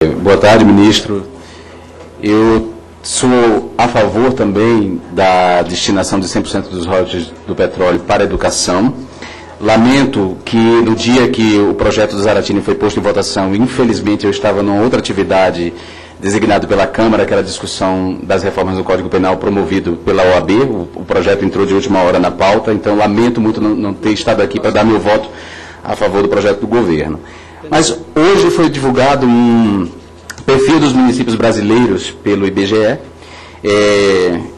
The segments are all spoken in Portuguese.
Boa tarde, ministro. Eu sou a favor também da destinação de 100% dos royalties do petróleo para a educação. Lamento que no dia que o projeto do Zaratini foi posto em votação, infelizmente eu estava numa outra atividade designado pela Câmara, que era a discussão das reformas do Código Penal promovido pela OAB. O projeto entrou de última hora na pauta, então lamento muito não ter estado aqui para dar meu voto a favor do projeto do governo. Mas hoje foi divulgado um perfil dos municípios brasileiros pelo IBGE,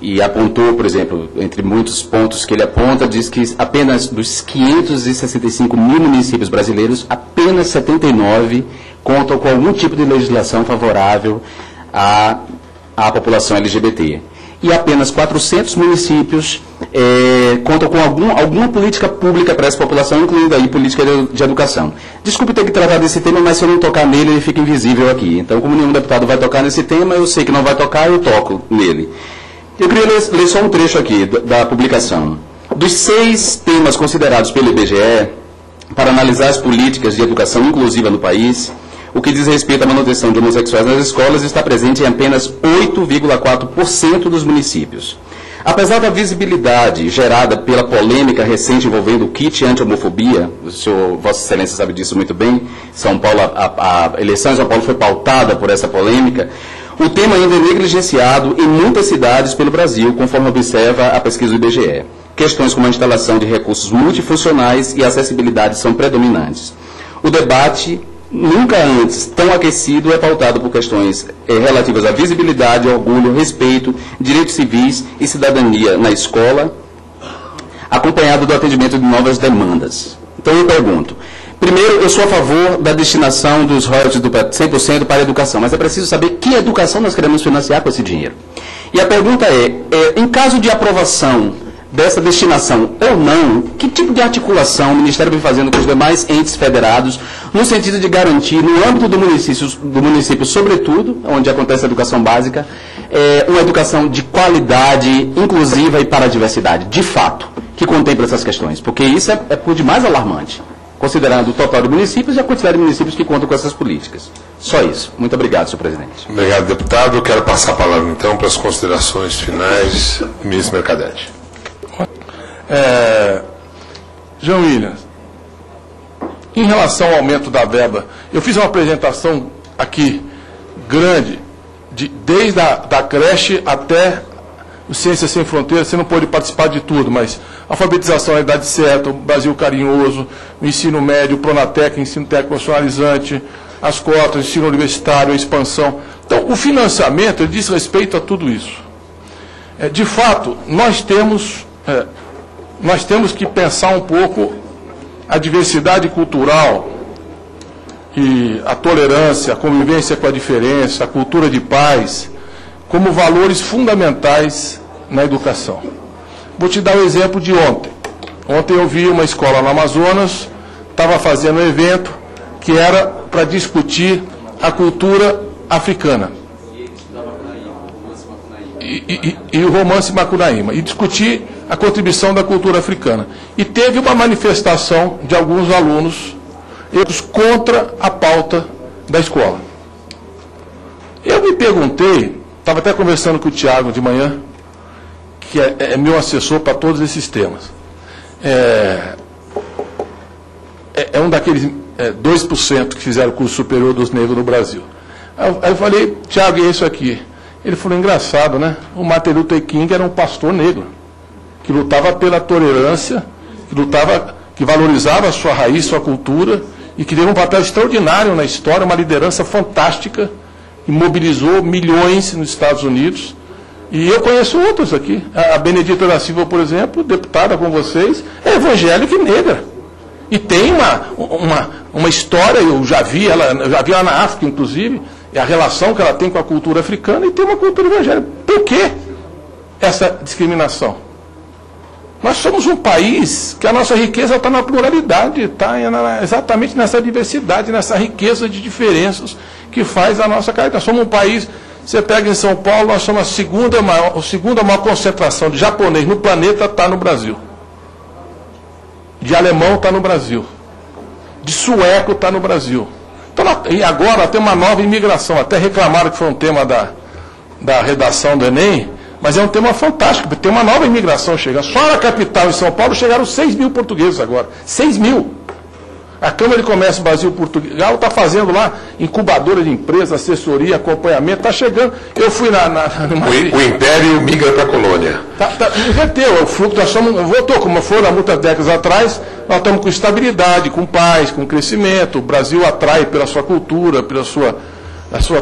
e apontou, por exemplo, entre muitos pontos que ele aponta, diz que apenas dos 565 mil municípios brasileiros, apenas 79 contam com algum tipo de legislação favorável à população LGBT. E apenas 400 municípios contam com alguma política pública para essa população, incluindo aí política de educação. Desculpe ter que tratar desse tema, mas se eu não tocar nele, ele fica invisível aqui. Então, como nenhum deputado vai tocar nesse tema, eu sei que não vai tocar, eu toco nele. Eu queria ler só um trecho aqui da publicação. Dos 6 temas considerados pelo IBGE para analisar as políticas de educação inclusiva no país, o que diz respeito à manutenção de homossexuais nas escolas está presente em apenas 8,4% dos municípios. Apesar da visibilidade gerada pela polêmica recente envolvendo o kit anti-homofobia, Vossa Excelência sabe disso muito bem, São Paulo, a eleição em São Paulo foi pautada por essa polêmica, o tema ainda é negligenciado em muitas cidades pelo Brasil, conforme observa a pesquisa do IBGE. Questões como a instalação de recursos multifuncionais e acessibilidade são predominantes. O debate nunca antes tão aquecido é pautado por questões relativas à visibilidade, orgulho, respeito, direitos civis e cidadania na escola, acompanhado do atendimento de novas demandas. Então eu pergunto, primeiro, eu sou a favor da destinação dos royalties do 100% para a educação, mas é preciso saber que educação nós queremos financiar com esse dinheiro. E a pergunta em caso de aprovação dessa destinação ou não, que tipo de articulação o Ministério vem fazendo com os demais entes federados, no sentido de garantir, no âmbito do município sobretudo, onde acontece a educação básica, uma educação de qualidade, inclusiva e para a diversidade, de fato, que contempla essas questões, porque isso é por demais alarmante, considerando o total de municípios e a quantidade de municípios que contam com essas políticas. Só isso. Muito obrigado, senhor presidente. Obrigado, deputado. Eu quero passar a palavra, então, para as considerações finais do ministro Mercadante. João Williams, em relação ao aumento da verba, eu fiz uma apresentação aqui, grande, desde a creche até o Ciências Sem Fronteiras. Você não pôde participar de tudo, mas alfabetização na idade certa, o Brasil Carinhoso, o ensino médio, o Pronatec, o ensino técnico profissionalizante, as cotas, o ensino universitário, a expansão. Então, o financiamento ele diz respeito a tudo isso. De fato, nós temos que pensar um pouco a diversidade cultural e a tolerância, a convivência com a diferença, a cultura de paz, como valores fundamentais na educação. Vou te dar o exemplo de ontem. Ontem eu vi uma escola no Amazonas, estava fazendo um evento que era para discutir a cultura africana. E o romance Macunaíma, e discutir a contribuição da cultura africana. E teve uma manifestação de alguns alunos contra a pauta da escola. Eu me perguntei, estava até conversando com o Tiago de manhã, que é meu assessor para todos esses temas. É um daqueles 2% que fizeram o curso superior dos negros no Brasil. Aí eu falei, Tiago, e é isso aqui? Ele falou, engraçado, né? O Martin Luther King era um pastor negro, que lutava pela tolerância, que valorizava a sua raiz, sua cultura, e que teve um papel extraordinário na história, uma liderança fantástica, e mobilizou milhões nos Estados Unidos. E eu conheço outros aqui. A Benedita da Silva, por exemplo, deputada com vocês, é evangélica e negra. E tem uma história, eu já vi ela na África, inclusive, a relação que ela tem com a cultura africana, e tem uma cultura evangélica. Por que essa discriminação? Nós somos um país que a nossa riqueza está na pluralidade, está exatamente nessa diversidade, nessa riqueza de diferenças que faz a nossa característica. Nós somos um país, você pega em São Paulo, nós somos a segunda maior concentração de japonês no planeta, está no Brasil. De alemão está no Brasil. De sueco está no Brasil. Então E agora tem uma nova imigração. Até reclamaram que foi um tema da redação do Enem, mas é um tema fantástico, porque tem uma nova imigração chegando. Só na capital, em São Paulo, chegaram 6 mil portugueses agora. 6 mil. A Câmara de Comércio Brasil-Portugal está fazendo lá incubadora de empresa, assessoria, acompanhamento, está chegando. Eu fui O Império migra para a colônia. Inverteu, o fluxo, nós somos, voltou, como foi há muitas décadas atrás, nós estamos com estabilidade, com paz, com crescimento. O Brasil atrai pela sua cultura, pela sua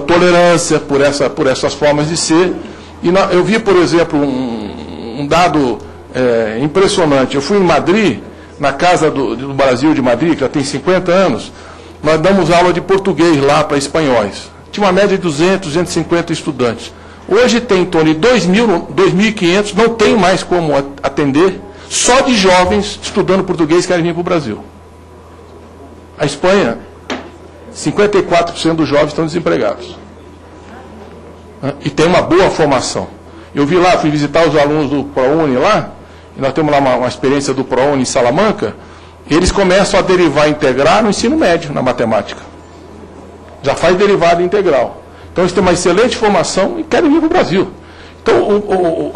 tolerância, por essas formas de ser. E eu vi, por exemplo, um dado impressionante. Eu fui em Madrid, na Casa do Brasil de Madrid, que já tem 50 anos, nós damos aula de português lá para espanhóis. Tinha uma média de 200, 250 estudantes. Hoje tem em torno de 2.000, 2.500, não tem mais como atender, só de jovens estudando português que querem vir para o Brasil. A Espanha, 54% dos jovens estão desempregados. E tem uma boa formação. Eu vi lá, fui visitar os alunos do ProUni lá, e nós temos lá uma experiência do ProUni em Salamanca, eles começam a derivar e integrar no ensino médio, na matemática. Já faz derivada integral. Então eles têm uma excelente formação e querem vir para o Brasil. Então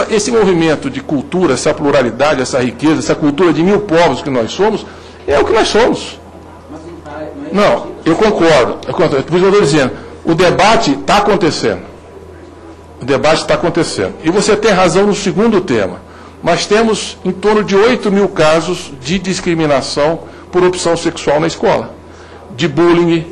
esse movimento de cultura, essa pluralidade, essa riqueza, essa cultura de 1000 povos que nós somos, é o que nós somos. Não, eu concordo. Por isso eu estou dizendo, o debate está acontecendo. O debate está acontecendo. E você tem razão no segundo tema. Nós temos em torno de 8 mil casos de discriminação por opção sexual na escola. De bullying,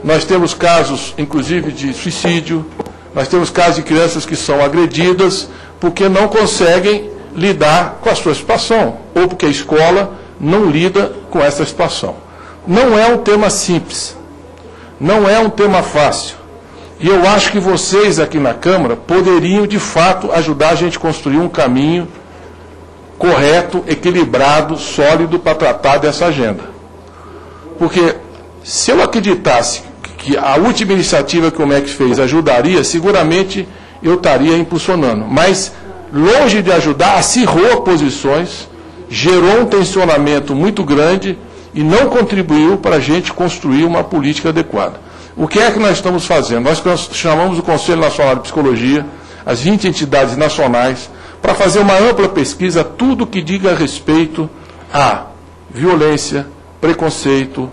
nós temos casos, inclusive, de suicídio, nós temos casos de crianças que são agredidas porque não conseguem lidar com a sua situação, ou porque a escola não lida com essa situação. Não é um tema simples, não é um tema fácil. E eu acho que vocês aqui na Câmara poderiam, de fato, ajudar a gente a construir um caminho correto, equilibrado, sólido para tratar dessa agenda. Porque se eu acreditasse que a última iniciativa que o MEC fez ajudaria, seguramente eu estaria impulsionando. Mas, longe de ajudar, acirrou posições, gerou um tensionamento muito grande e não contribuiu para a gente construir uma política adequada. O que é que nós estamos fazendo? Nós chamamos o Conselho Nacional de Psicologia, as 20 entidades nacionais, para fazer uma ampla pesquisa, tudo que diga respeito a violência, preconceito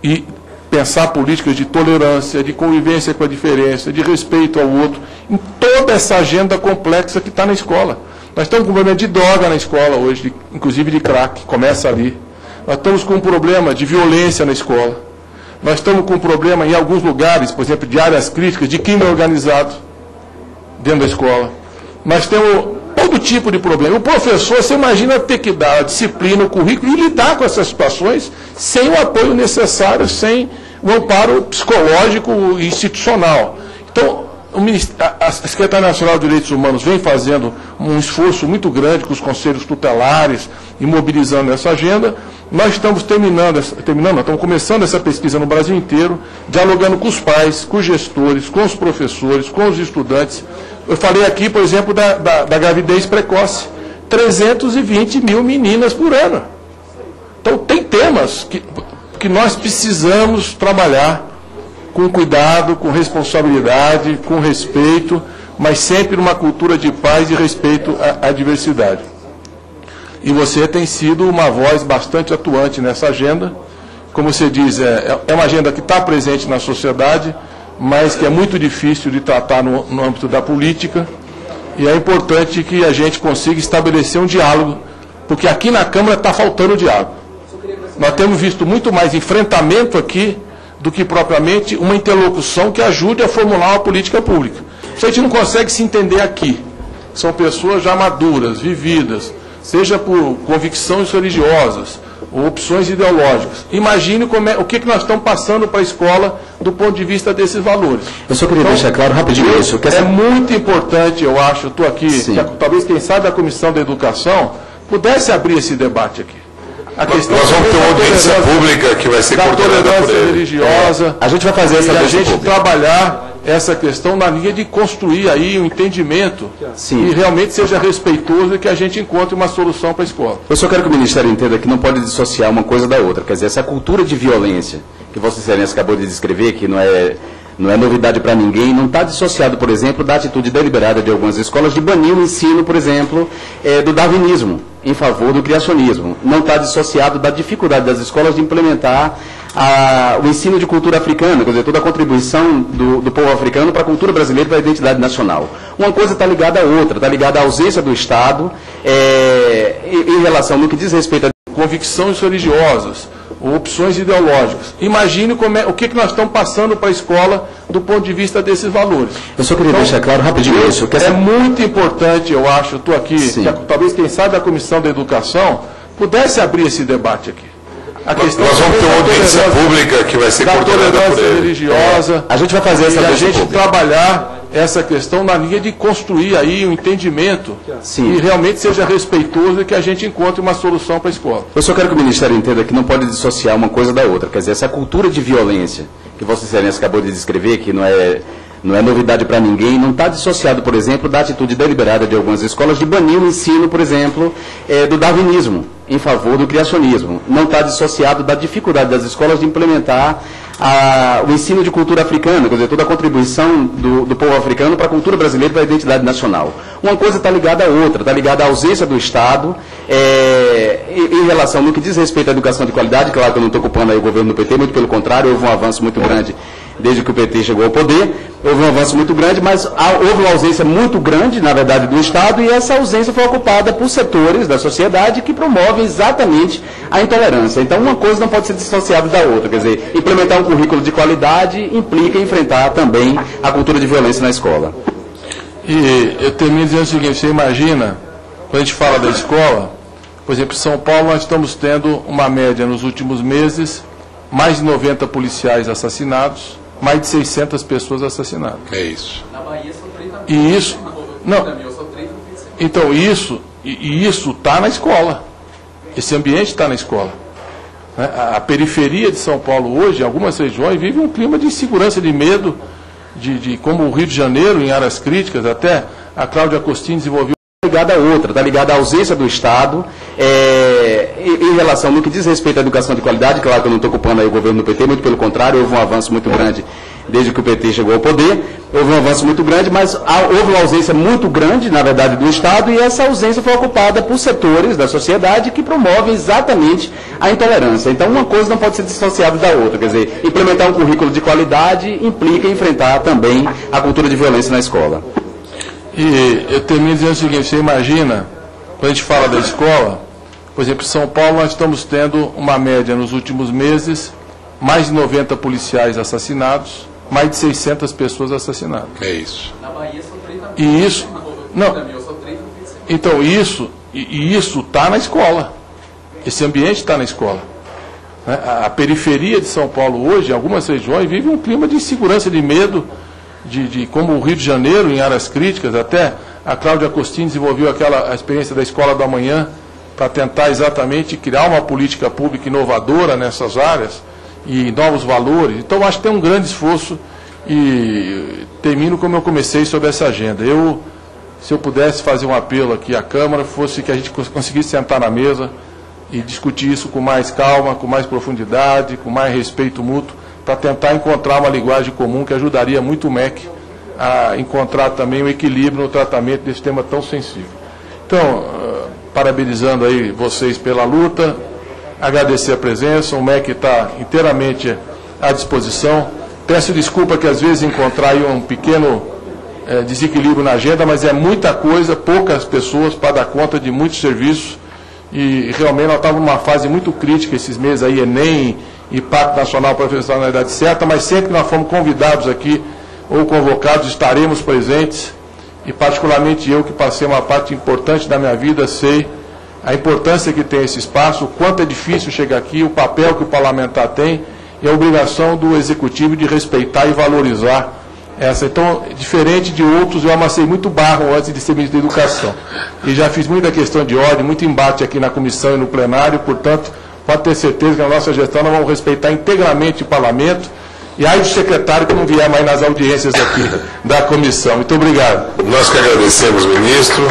e pensar políticas de tolerância, de convivência com a diferença, de respeito ao outro, em toda essa agenda complexa que está na escola. Nós estamos com um problema de droga na escola hoje, inclusive de crack, começa ali. Nós estamos com um problema de violência na escola. Nós estamos com um problema em alguns lugares, por exemplo, de áreas críticas, de crime organizado dentro da escola. Nós temos todo tipo de problema. O professor, você imagina ter que dar a disciplina, o currículo e lidar com essas situações sem o apoio necessário, sem o amparo psicológico e institucional. Então, a Secretaria Nacional de Direitos Humanos vem fazendo um esforço muito grande com os conselhos tutelares e mobilizando essa agenda. Nós estamos estamos começando essa pesquisa no Brasil inteiro, dialogando com os pais, com os gestores, com os professores, com os estudantes. Eu falei aqui, por exemplo, da gravidez precoce. 320 mil meninas por ano. Então, tem temas que nós precisamos trabalhar com cuidado, com responsabilidade, com respeito, mas sempre numa cultura de paz e respeito à diversidade. E você tem sido uma voz bastante atuante nessa agenda. Como você diz, é uma agenda que está presente na sociedade, mas que é muito difícil de tratar no âmbito da política. E é importante que a gente consiga estabelecer um diálogo, porque aqui na Câmara está faltando diálogo. Nós temos visto muito mais enfrentamento aqui do que propriamente uma interlocução que ajude a formular uma política pública. A gente não consegue se entender aqui. São pessoas já maduras, vividas, seja por convicções religiosas ou opções ideológicas. Imagine o que nós estamos passando para a escola do ponto de vista desses valores. Eu só queria deixar claro rapidinho isso. É muito importante, eu acho, eu estou aqui, talvez quem sabe da Comissão da Educação pudesse abrir esse debate aqui. A questão nós vamos ter uma audiência pública que vai ser da coordenada por tolerância ele. religiosa. A gente vai fazer essa e a gente trabalhar essa questão na linha de construir aí um entendimento Sim. que realmente seja respeitoso e que a gente encontre uma solução para a escola. Eu só quero que o Ministério entenda que não pode dissociar uma coisa da outra. Quer dizer, essa cultura de violência que Vossa Excelência acabou de descrever, que não é novidade para ninguém, não está dissociado, por exemplo, da atitude deliberada de algumas escolas de banir o ensino, por exemplo, do darwinismo em favor do criacionismo. Não está dissociado da dificuldade das escolas de implementar o ensino de cultura africana, quer dizer, toda a contribuição do povo africano para a cultura brasileira e para a identidade nacional. Uma coisa está ligada à outra, está ligada à ausência do Estado em relação no que diz respeito a convicções religiosas, ou opções ideológicas. Imagine o que nós estamos passando para a escola do ponto de vista desses valores. Eu só queria deixar claro rapidinho isso. É muito importante, eu acho, estou aqui, talvez quem sabe da Comissão da Educação pudesse abrir esse debate aqui. A questão nós vamos ter uma audiência pública que vai ser coordenada por tolerância ele. religiosa. A gente vai fazer essa e a audiência gente pública. trabalhar essa questão na linha de construir aí um entendimento que realmente seja respeitoso e que a gente encontre uma solução para a escola. Eu só quero que o Ministério entenda que não pode dissociar uma coisa da outra. Quer dizer, essa cultura de violência que Vossa Excelência acabou de descrever, que não é novidade para ninguém, não está dissociado, por exemplo, da atitude deliberada de algumas escolas de banir o ensino, por exemplo, do darwinismo em favor do criacionismo. Não está dissociado da dificuldade das escolas de implementar o ensino de cultura africana, quer dizer, toda a contribuição do povo africano para a cultura brasileira e para a identidade nacional. Uma coisa está ligada à outra, está ligada à ausência do Estado em relação no que diz respeito à educação de qualidade. Claro que eu não estou ocupando aí o governo do PT, muito pelo contrário, houve um avanço muito grande desde que o PT chegou ao poder, houve um avanço muito grande, mas houve uma ausência muito grande, na verdade, do Estado, e essa ausência foi ocupada por setores da sociedade que promovem exatamente a intolerância. Então, uma coisa não pode ser dissociada da outra, quer dizer, implementar um currículo de qualidade implica enfrentar também a cultura de violência na escola. E eu termino dizendo o seguinte, você imagina, quando a gente fala da escola, por exemplo, em São Paulo nós estamos tendo uma média nos últimos meses, mais de 90 policiais assassinados, mais de 600 pessoas assassinadas. É isso. Na Bahia são 30 mil. E isso, não, São 30 mil. então isso está na escola. Esse ambiente está na escola. Né? A periferia de São Paulo hoje, em algumas regiões, vive um clima de insegurança, de medo, de como o Rio de Janeiro, em áreas críticas, até a Cláudia Costin desenvolveu. Está ligada à outra, está ligada à ausência do Estado em relação no que diz respeito à educação de qualidade. Claro que eu não estou ocupando aí o governo do PT, muito pelo contrário, houve um avanço muito grande desde que o PT chegou ao poder, houve um avanço muito grande, mas houve uma ausência muito grande, na verdade, do Estado, e essa ausência foi ocupada por setores da sociedade que promovem exatamente a intolerância. Então, uma coisa não pode ser dissociada da outra, quer dizer, implementar um currículo de qualidade implica enfrentar também a cultura de violência na escola. E eu termino dizendo o seguinte, você imagina, quando a gente fala da escola, por exemplo, em São Paulo nós estamos tendo uma média nos últimos meses, mais de 90 policiais assassinados, mais de 600 pessoas assassinadas. É isso. Na Bahia são 30 mil. E isso, não, São 30 mil. então isso está na escola. Esse ambiente está na escola. Né? A periferia de São Paulo hoje, em algumas regiões, vive um clima de insegurança, de medo, de como o Rio de Janeiro, em áreas críticas, até a Cláudia Costin desenvolveu a experiência da Escola do Amanhã para tentar exatamente criar uma política pública inovadora nessas áreas e novos valores. Então, acho que tem um grande esforço e termino como eu comecei sobre essa agenda. Se eu pudesse fazer um apelo aqui à Câmara, fosse que a gente conseguisse sentar na mesa e discutir isso com mais calma, com mais profundidade, com mais respeito mútuo, para tentar encontrar uma linguagem comum que ajudaria muito o MEC a encontrar também um equilíbrio no tratamento desse tema tão sensível. Então, parabenizando aí vocês pela luta, agradecer a presença, o MEC está inteiramente à disposição. Peço desculpa que às vezes encontrar aí um pequeno desequilíbrio na agenda, mas é muita coisa, poucas pessoas para dar conta de muitos serviços e realmente nós estávamos numa fase muito crítica esses meses aí, Enem e Pacto Nacional para a Profissão na Idade Certa, mas sempre que nós fomos convidados aqui ou convocados, estaremos presentes e particularmente eu que passei uma parte importante da minha vida, sei a importância que tem esse espaço, o quanto é difícil chegar aqui, o papel que o parlamentar tem e a obrigação do Executivo de respeitar e valorizar essa. Então, diferente de outros, eu amassei muito barro antes de ser ministro da Educação. E já fiz muita questão de ordem, muito embate aqui na comissão e no plenário, portanto, pode ter certeza que na nossa gestão nós vamos respeitar integralmente o parlamento E aí do secretário que não vier mais nas audiências aqui da comissão. Muito obrigado. Nós que agradecemos, ministro.